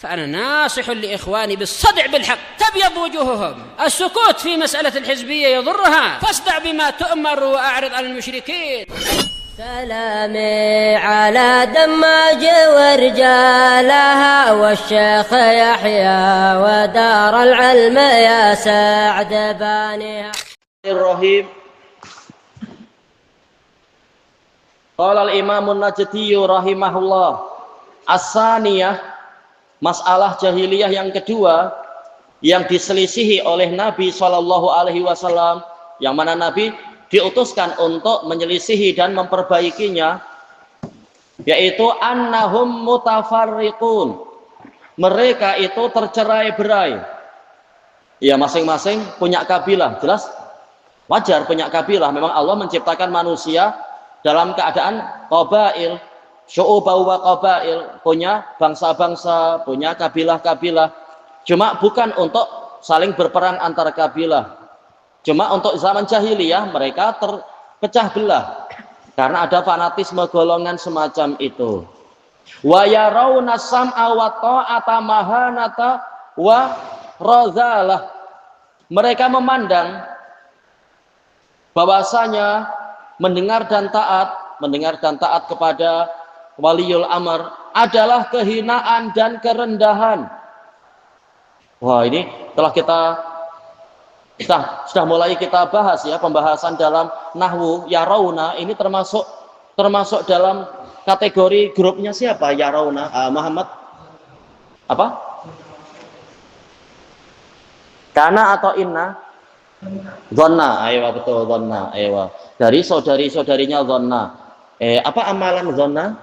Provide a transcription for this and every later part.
فأنا ناصح لإخواني بالصدع بالحق تبيض وجوههم. السكوت في مسألة الحزبية يضرها، فاصدع بما تؤمر وأعرض عن المشركين. سلامي على دماج ورجالها والشيخ يحيى ودار العلم يا سعد بانيها. الرحيم. قال al-Imam an-Najdi rahimahullah, as-saniyah, masalah jahiliyah yang kedua yang diselisihi oleh Nabi Shallallahu Alaihi Wasallam, yang mana Nabi diutuskan untuk menyelisihi dan memperbaikinya, yaitu annahum mutafarriqun, mereka itu tercerai-berai. Ya, masing-masing punya kabilah, jelas wajar punya kabilah. Memang Allah menciptakan manusia dalam keadaan qabail, syu'uba wa qabail, punya bangsa-bangsa, punya kabilah-kabilah. Cuma bukan untuk saling berperang antar kabilah. Cuma untuk zaman jahiliyah mereka terpecah belah karena ada fanatisme golongan semacam itu. Wa yarawna sam'a wa ta'ata mahanata wa radzalah. Mereka memandang bahwasanya mendengar dan taat kepada waliul amr adalah kehinaan dan kerendahan. Wah, ini telah kita sudah mulai kita bahas ya, pembahasan dalam nahwu. Yarawna ini termasuk dalam kategori grupnya siapa? Yarawna, Muhammad apa? Kana atau inna? Dhonna, ayo betul, dhonna, ayo. Dari saudari-saudarinya dhonna. Apa amalan dhonna?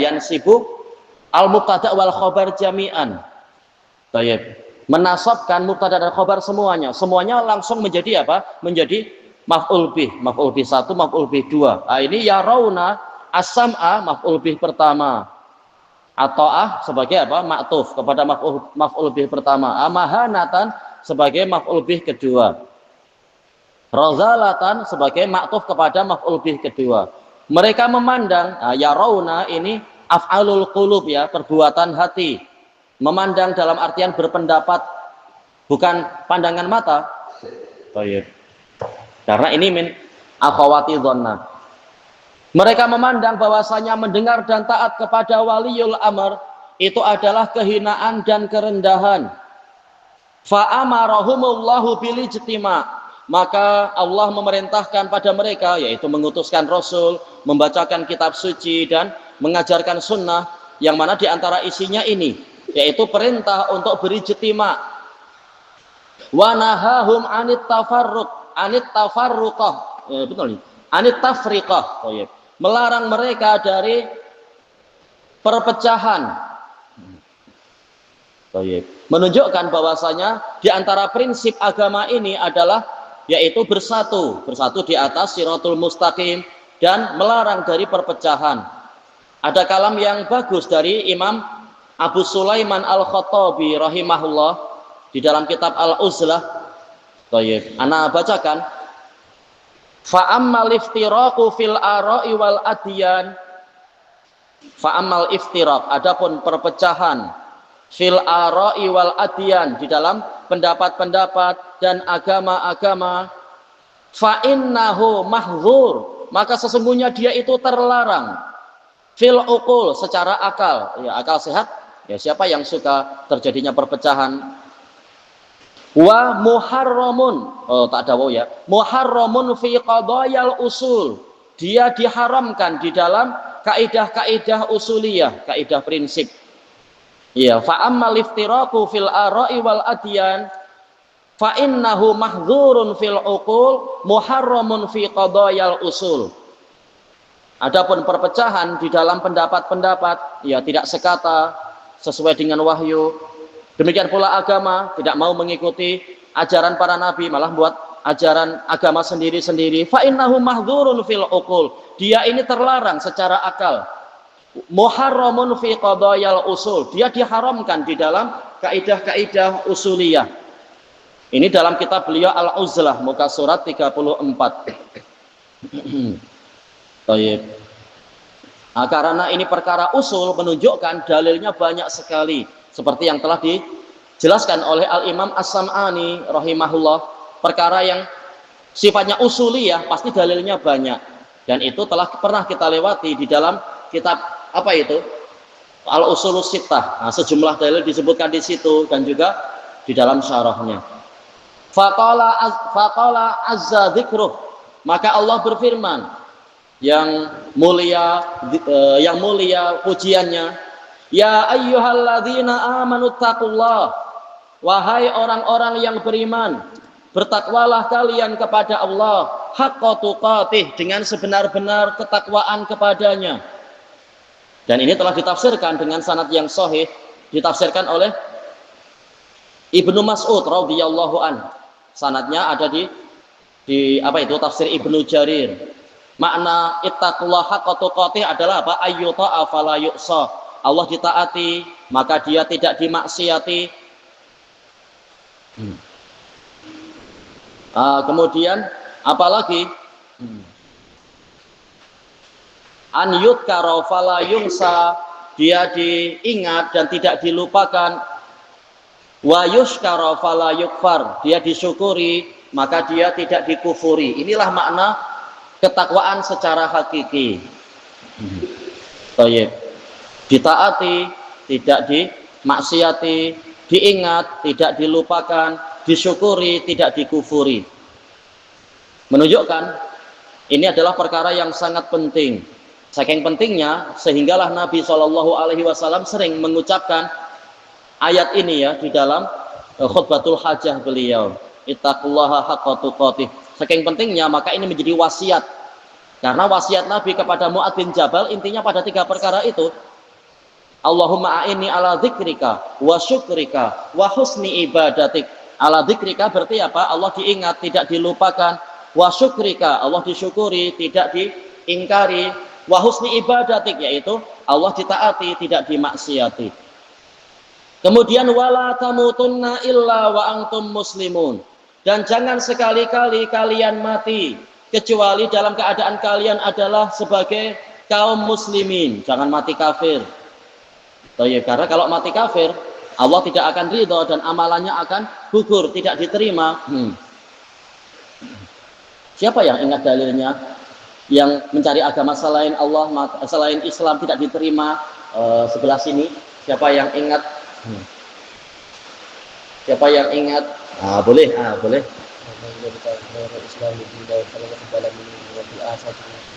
Yansibu al-mubtada wal khabar jami'an. Baik. Menasabkan mubtada dan khabar semuanya langsung menjadi apa? Menjadi maf'ul bih 1, maf'ul bih 2. Ini yarawna as-sam'a maf'ul bih pertama. Ata'ah sebagai apa? Ma'tuf kepada maf'ul bih pertama. Amahanatan sebagai maf'ul bih kedua. Razalatan sebagai ma'tuf kepada maf'ul bih kedua. Mereka memandang yarawna ini af'alul qulub ya, perbuatan hati. Memandang dalam artian berpendapat, bukan pandangan mata. Baik. Karena ini min akhawati dhonna. Mereka memandang bahwasanya mendengar dan taat kepada waliul amr itu adalah kehinaan dan kerendahan. Fa amarahumullahu bil ijtima', maka Allah memerintahkan pada mereka, yaitu mengutuskan rasul, membacakan kitab suci dan mengajarkan sunnah, yang mana diantara isinya ini, yaitu perintah untuk berijtima'. Wa nahahum anit tafarruqah, betul nih, anit tafriqah, melarang mereka dari perpecahan. Menunjukkan bahwasanya di antara prinsip agama ini adalah yaitu bersatu di atas siratul mustaqim dan melarang dari perpecahan. Ada kalam yang bagus dari Imam Abu Sulaiman Al-Khattabi rahimahullah di dalam kitab Al-Uzlah. Ana bacakan. Fa'ammal iftiraqu fil ara'i wal adyan. Fa'ammal iftiraq, adapun perpecahan fil ara'i wal adyan, di dalam pendapat-pendapat dan agama-agama, fa'innahu mahdzur, maka sesungguhnya dia itu terlarang. Fil uqul, secara akal, ya akal sehat, ya siapa yang suka terjadinya perpecahan. Wa muharramun, tak ada waw ya, muharramun fi qadayal usul, dia diharamkan di dalam kaidah-kaidah usuliyah, kaidah prinsip. Ya, fa ammal iftiraqu fil ara'i wal adyan fa innahu mahdzurun fil uqul muharramun fi qadayal usul. Adapun perpecahan di dalam pendapat-pendapat, ya tidak sekata sesuai dengan wahyu. Demikian pula agama, tidak mau mengikuti ajaran para nabi, malah buat ajaran agama sendiri-sendiri. Fa innahu mahdzurun fil uqul, dia ini terlarang secara akal. Muharramun fi qadayal usul, dia diharamkan di dalam kaidah-kaidah usuliyah. Ini dalam kitab beliau Al-Uzlah, muka surat 34. Baik. Nah, karena ini perkara usul menunjukkan dalilnya banyak sekali seperti yang telah dijelaskan oleh Al-Imam As-Sam'ani rahimahullah. Perkara yang sifatnya usuliyah pasti dalilnya banyak, dan itu telah pernah kita lewati di dalam kitab apa itu Al-Usulus Sittah. Nah, sejumlah dalil disebutkan di situ dan juga di dalam syarahnya. Faqala azza dzikruh, maka Allah berfirman yang mulia pujiannya, ya ayyuhalladzina amanu taqullah, wahai orang-orang yang beriman, bertakwalah kalian kepada Allah haqqa tuqatih, dengan sebenar-benar ketakwaan kepadanya. Dan ini telah ditafsirkan dengan sanad yang sahih, ditafsirkan oleh Ibnu Mas'ud radhiyallahu an. Sanadnya ada di apa itu tafsir Ibnu Jarir. Makna ittaqullah haqqa tuqatih adalah apa? Ayyuta'a fala yu'sa. Allah ditaati maka dia tidak dimaksiati. Kemudian apalagi an yudkara fala yunsa, dia diingat dan tidak dilupakan. Wa yushkara fala yukfar, dia disyukuri maka dia tidak dikufuri. Inilah makna ketakwaan secara hakiki. Baik. Ditaati, tidak dimaksiati, diingat, tidak dilupakan, disyukuri, tidak dikufuri. Menunjukkan ini adalah perkara yang sangat penting. Saking pentingnya sehinggalah Nabi SAW sering mengucapkan ayat ini ya di dalam khutbatul hajah beliau. Ittaqullaha haqqa tuqatih. Saking pentingnya maka ini menjadi wasiat. Karena wasiat Nabi kepada Mu'adz bin Jabal intinya pada 3 perkara itu. Allahumma a'inni ala dzikrika wa syukrika wa husni ibadatik. Ala dzikrika berarti apa? Allah diingat, tidak dilupakan. Wa syukrika, Allah disyukuri, tidak diingkari. Wa husni ibadatik, yaitu Allah ditaati, tidak dimaksiati. Kemudian wala tamutunna illa wa antum muslimun. Dan jangan sekali-kali kalian mati kecuali dalam keadaan kalian adalah sebagai kaum muslimin. Jangan mati kafir. Karena kalau mati kafir, Allah tidak akan ridho dan amalannya akan gugur, tidak diterima. Siapa yang ingat dalilnya? Yang mencari agama selain Allah, selain Islam tidak diterima. Sebelah sini, siapa yang ingat? Siapa yang ingat? Boleh, boleh.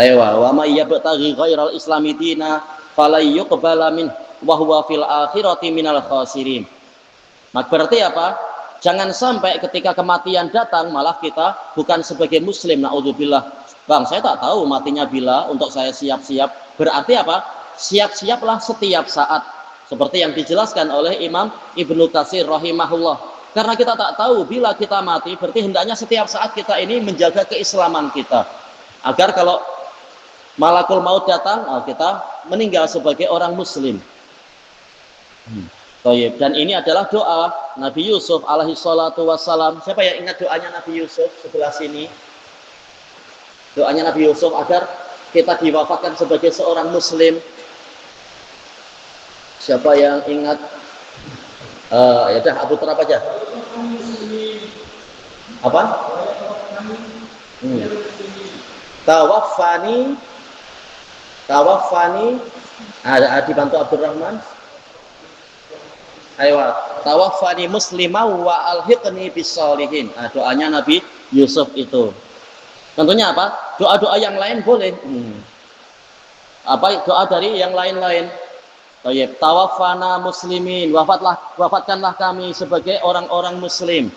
Ayo, wa may yabtaghi ghairal islami dina falay yuqbala min wa huwa fil akhirati minal khasirin. Maka berarti apa? Jangan sampai ketika kematian datang malah kita bukan sebagai muslim. Naudzubillah. Bang, saya tak tahu matinya bila, untuk saya siap-siap. Berarti apa? Siap-siaplah setiap saat. Seperti yang dijelaskan oleh Imam Ibnu Katsir rahimahullah. Karena kita tak tahu bila kita mati, berarti hendaknya setiap saat kita ini menjaga keislaman kita. Agar kalau malakul maut datang, kita meninggal sebagai orang muslim. Dan ini adalah doa Nabi Yusuf alaihi salatu wassalam. Siapa yang ingat doanya Nabi Yusuf sebelah sini? Doanya Nabi Yusuf agar kita diwafatkan sebagai seorang muslim. Siapa yang ingat? Ya dah, Abu Turab aja. Apa? Tawaffani. Ada dibantu Abdurrahman. Ayo, tawaffani muslimah wa alhiqni bis-sholihin. Doanya Nabi Yusuf itu. Tentunya apa? Doa-doa yang lain boleh. Apa doa dari yang lain-lain? Tawaffana muslimin, wafatkanlah kami sebagai orang-orang muslim.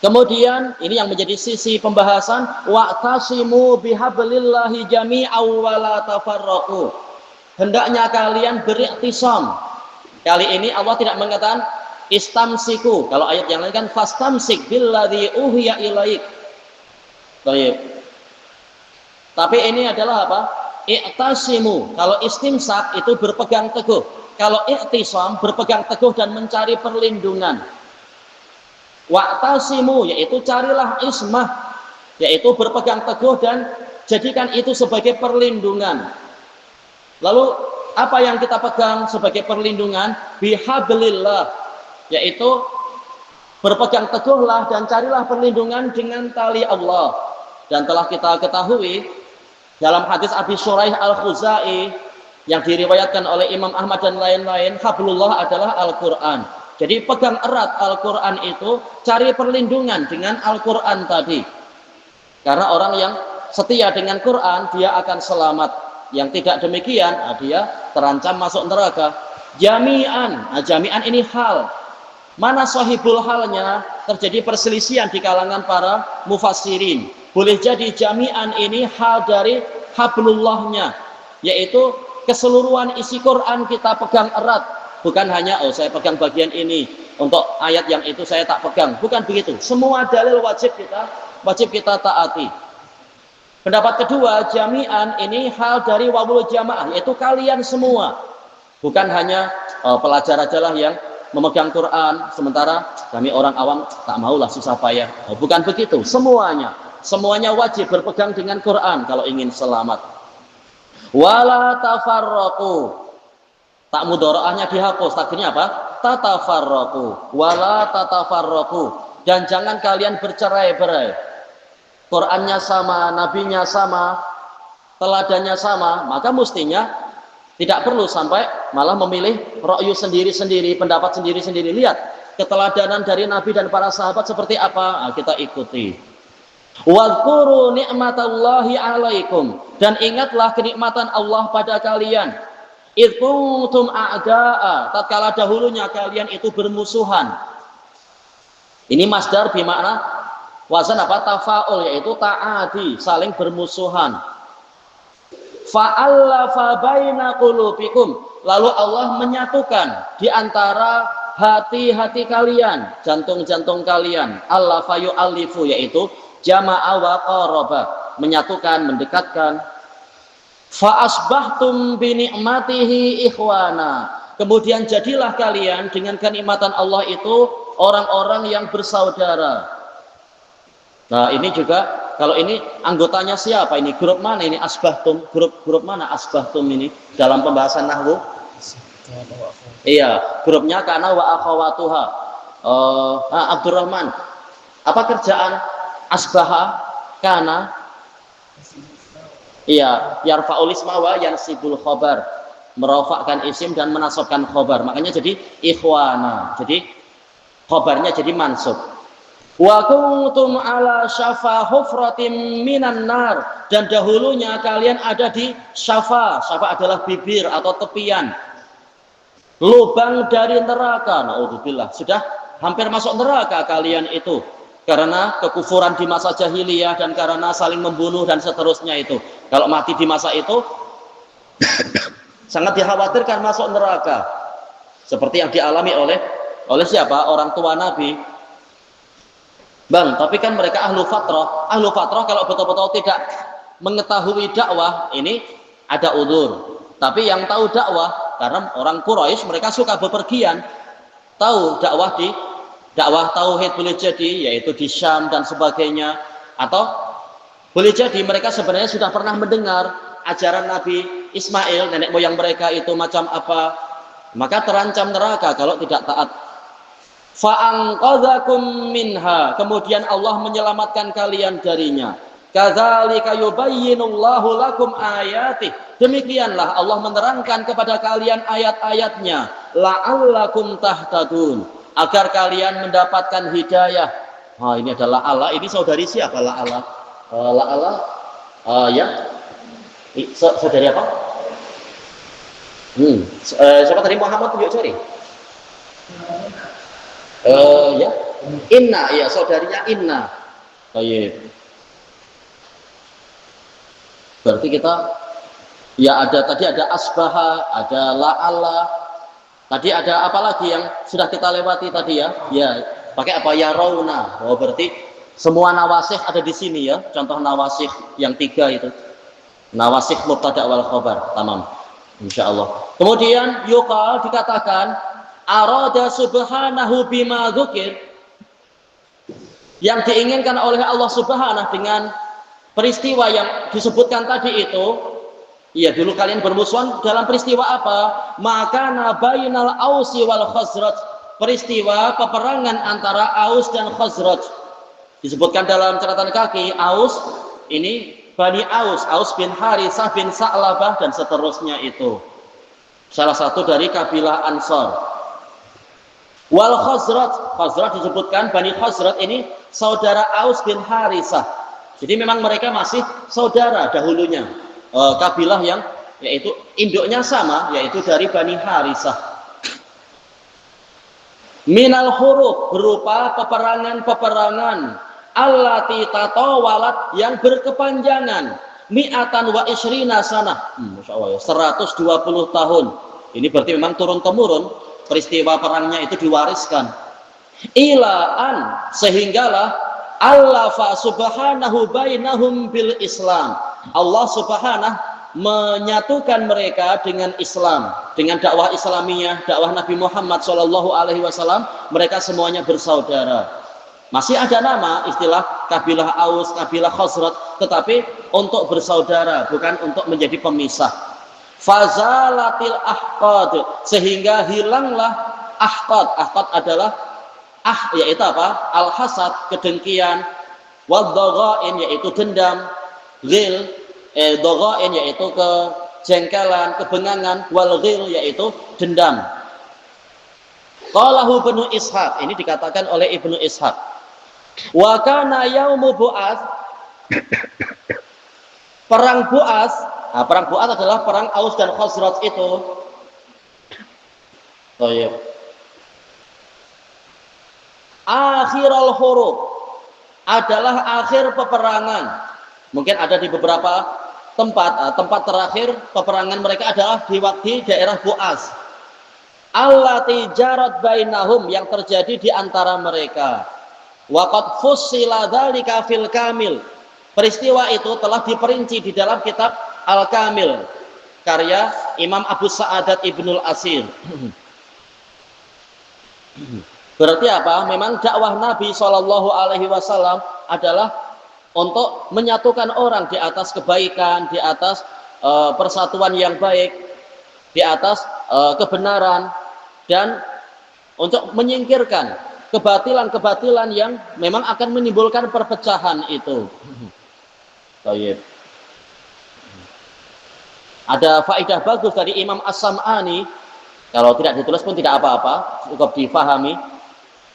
Kemudian ini yang menjadi sisi pembahasan, wa'tasimu bihablillahi jami'aw wa la tafarraqu. Hendaknya kalian beriktisam. Kali ini Allah tidak mengatakan istamsiku. Kalau ayat yang lain kan fastamsik billadzi uhiya ilaik. Tapi ini adalah apa? I'tasimu. Kalau istimsak itu berpegang teguh. Kalau i'tisam berpegang teguh dan mencari perlindungan. Wa'tasimu yaitu carilah ismah, yaitu berpegang teguh dan jadikan itu sebagai perlindungan. Lalu apa yang kita pegang sebagai perlindungan? Bihablillah, yaitu berpegang teguhlah dan carilah perlindungan dengan tali Allah. Dan telah kita ketahui dalam hadis Abi Shuraih Al-Khuzai yang diriwayatkan oleh Imam Ahmad dan lain-lain, hablullah adalah Al-Quran. Jadi pegang erat Al-Quran itu, cari perlindungan dengan Al-Quran tadi. Karena orang yang setia dengan Quran, dia akan selamat. Yang tidak demikian, dia terancam masuk neraka. Jami'an, jami'an ini hal. Mana sahibul halnya? Terjadi perselisihan di kalangan para mufassirin. Boleh jadi jami'an ini hal dari hablullahnya, yaitu keseluruhan isi Quran kita pegang erat. Bukan hanya, saya pegang bagian ini, untuk ayat yang itu saya tak pegang. Bukan begitu. Semua dalil wajib kita taati. Pendapat kedua, jami'an ini hal dari wawul jamaah, yaitu kalian semua. Bukan hanya pelajar ajalah yang memegang Quran, sementara kami orang awam tak maulah susah payah. Bukan begitu, semuanya wajib berpegang dengan Quran kalau ingin selamat. Wala tafarraqu, tak mudharaahnya dihapus, takdirnya apa? Tatafarraqu, wala tatafarraqu, dan jangan kalian bercerai-berai. Qurannya sama, nabinya sama, teladannya sama, maka mestinya tidak perlu sampai malah memilih ra'yu sendiri-sendiri, pendapat sendiri-sendiri. Lihat keteladanan dari Nabi dan para sahabat seperti apa, kita ikuti. Wadhkuru ni'matallahi 'alaikum, dan ingatlah kenikmatan Allah pada kalian. Idh kuntum a'da'a, tatkala dahulunya kalian itu bermusuhan. Ini masdar bermakna wazan apa? Tafa'ul, yaitu ta'adi, saling bermusuhan. Fa'allafa baina qulubikum, lalu Allah menyatukan di antara hati-hati kalian, jantung-jantung kalian. Allafa yu'allifu, yaitu jama'a wa qaraba, menyatukan, mendekatkan. Fa'asbahtum bini'matihi ikhwana, kemudian jadilah kalian dengan kenikmatan Allah itu orang-orang yang bersaudara. Nah, ini juga kalau ini anggotanya siapa ini? Grup mana ini? Asbahtum. Grup mana asbahtum ini dalam pembahasan nahwu? Iya, grupnya kana wa akhawatuha. Abdurrahman. Apa kerjaan asbaha kana? Iya, yarfa'ul isma wa yansibul khabar. Merofakkan isim dan menasabkan khabar. Makanya jadi ikhwana. Jadi khabarnya jadi mansub. Wa kuntum ala syafa hufratin minan nar, dan dahulunya kalian ada di syafa adalah bibir atau tepian lubang dari neraka. Naudzubillah, sudah hampir masuk neraka kalian itu karena kekufuran di masa jahiliyah dan karena saling membunuh dan seterusnya itu. Kalau mati di masa itu sangat dikhawatirkan masuk neraka, seperti yang dialami oleh siapa? Orang tua Nabi. Bang, tapi kan mereka ahlu fatrah. Ahlu fatrah kalau betul-betul tidak mengetahui dakwah, ini ada udzur. Tapi yang tahu dakwah, karena orang Quraisy mereka suka bepergian, tahu dakwah tauhid boleh jadi, yaitu di Syam dan sebagainya, atau boleh jadi mereka sebenarnya sudah pernah mendengar ajaran Nabi Ismail, nenek moyang mereka itu macam apa, maka terancam neraka kalau tidak taat. Fa'anqadzakum minha, kemudian Allah menyelamatkan kalian darinya. Kadzalika yubayyinullahu lakum ayatih, demikianlah Allah menerangkan kepada kalian ayat-ayatnya, la'allakum tahtadun, agar kalian mendapatkan hidayah. Ini adalah Allah, ini saudari siapa La'ala? La'ala ya, saudari apa? Siapa tadi? Muhammad Tuyuk Cori? Ya, Inna, ya saudarinya Inna. Baik. Berarti kita ya tadi ada asbaha, ada la'ala. Tadi ada apa lagi yang sudah kita lewati tadi ya? Ya, pakai apa? Ya rauna. Berarti semua nawasikh ada di sini ya. Contoh nawasikh yang 3 itu. Nawasikh mubtada wal khabar. Tamam. Insyaallah. Kemudian yuqal dikatakan arada subhanahu bima dzukir, yang diinginkan oleh Allah Subhanahu dengan peristiwa yang disebutkan tadi itu, Iya, dulu kalian bermusuhan dalam peristiwa apa? Maka bainal Ausi wal Khazraj, peristiwa peperangan antara Aus dan Khazraj. Disebutkan dalam catatan kaki, Aus ini Bani Aus, Aus bin Harithah bin Sa'labah dan seterusnya itu. Salah satu dari kabilah Ansar. Wal Khazraj, Khazraj disebutkan Bani Khazraj ini saudara Aus bin Harithah. Jadi memang mereka masih saudara dahulunya. Kabilah yang yaitu induknya sama, yaitu dari Bani Harithah. Minal huruf, berupa peperangan-peperangan allati tatawalat, yang berkepanjangan mi'atan wa isrina sanah, Masya Allah ya, 120 tahun. Ini berarti memang turun-temurun peristiwa perangnya itu diwariskan. Ilaan, sehinggalah Allah subhanahu bainahum bil Islam, Allah subhanahu menyatukan mereka dengan Islam, dengan dakwah Islamiyah, dakwah Nabi Muhammad SAW. Mereka semuanya bersaudara. Masih ada nama istilah kabilah Aus, kabilah Khazraj, tetapi untuk bersaudara, bukan untuk menjadi pemisah. Fazalatil ahqad, sehingga hilanglah ahqad. Ahqad adalah yaitu apa? Al-hasad, kedengkian. Wad-dhaghain, yaitu dendam. Ghil, dhaghain, yaitu kejengkelan, kebengangan. Wal ghil, yaitu dendam. Qalahu Ibnu Ishaq, ini dikatakan oleh Ibnu Ishaq. Wa kana yaumu Bu'ats, perang Bu'ats. Nah, perang Bu'ats adalah perang Aus dan Khazraj itu. Oh iya. Akhirul huruf, adalah akhir peperangan. Mungkin ada di beberapa tempat. Tempat terakhir peperangan mereka adalah di daerah Bu'ats. Allati jarat bainahum, yang terjadi di antara mereka. Waqad fussila dzalika fil kamil, peristiwa itu telah diperinci di dalam kitab Al-Kamil karya Imam Abu Sa'adat Ibnul Asir. Berarti apa? Memang dakwah Nabi SAW adalah untuk menyatukan orang di atas kebaikan, di atas persatuan yang baik, di atas kebenaran, dan untuk menyingkirkan kebatilan-kebatilan yang memang akan menimbulkan perpecahan itu. Baik. Ada faedah bagus dari Imam As-Sam'ani, kalau tidak ditulis pun tidak apa-apa, cukup difahami.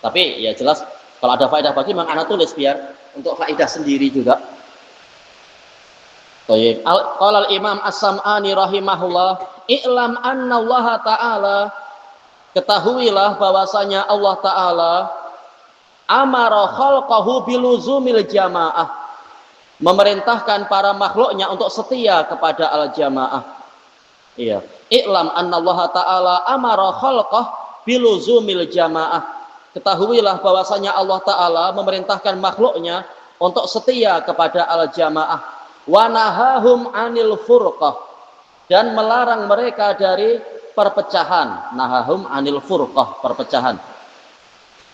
Tapi ya jelas kalau ada faedah bagus memang anak tulis biar untuk faedah sendiri juga. Baik. Qala al-Imam As-Sam'ani rahimahullah, i'lam anna Allah Ta'ala, ketahuilah bahwasanya Allah Ta'ala amara khalqahu biluzumil jamaah, memerintahkan para makhluknya untuk setia kepada al-jamaah. Iya. I'lam anna Allah Ta'ala amara khalqah biluzumil jamaah. Ketahuilah bahwasanya Allah Ta'ala memerintahkan makhluknya untuk setia kepada al-jamaah. Wa nahahum anil furqah, dan melarang mereka dari perpecahan. Nahahum anil furqah, perpecahan.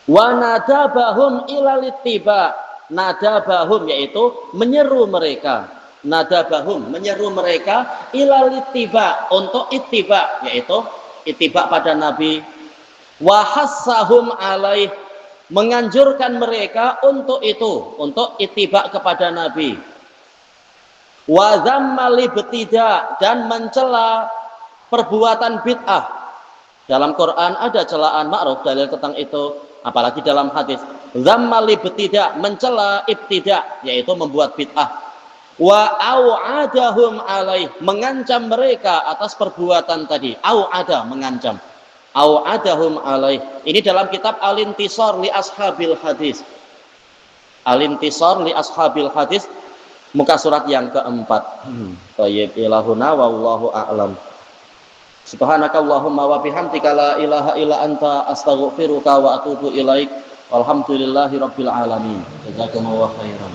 Wa nadabahum ilal ittiba, nadabahum yaitu menyeru mereka. Nadabahum, menyeru mereka ilal ittiba, untuk ittiba, yaitu ittiba pada Nabi. Wa hassahum alaih, menganjurkan mereka untuk itu, untuk ittiba kepada Nabi. Wa dzammal ibtida, dan mencela perbuatan bid'ah. Dalam Quran ada celaan ma'ruf, dalil tentang itu, apalagi dalam hadis. Dzammal ibtida, mencela ibtida, yaitu membuat bid'ah. Wa au'adahum alaih, mengancam mereka atas perbuatan tadi. Au'ada, mengancam. Au'adahum alaih. Ini dalam kitab Al-Intisar li Ashabil Hadis. Al-Intisar li Ashabil Hadis, muka surat yang keempat. Tayyib ilahuna wallahu a'lam. Subhanakallahumma wa bihamdika la ilaha illa anta astaghfiruka wa atubu ilaik. Walhamdulillahi rabbil alamin. Jazakumullahu khairan.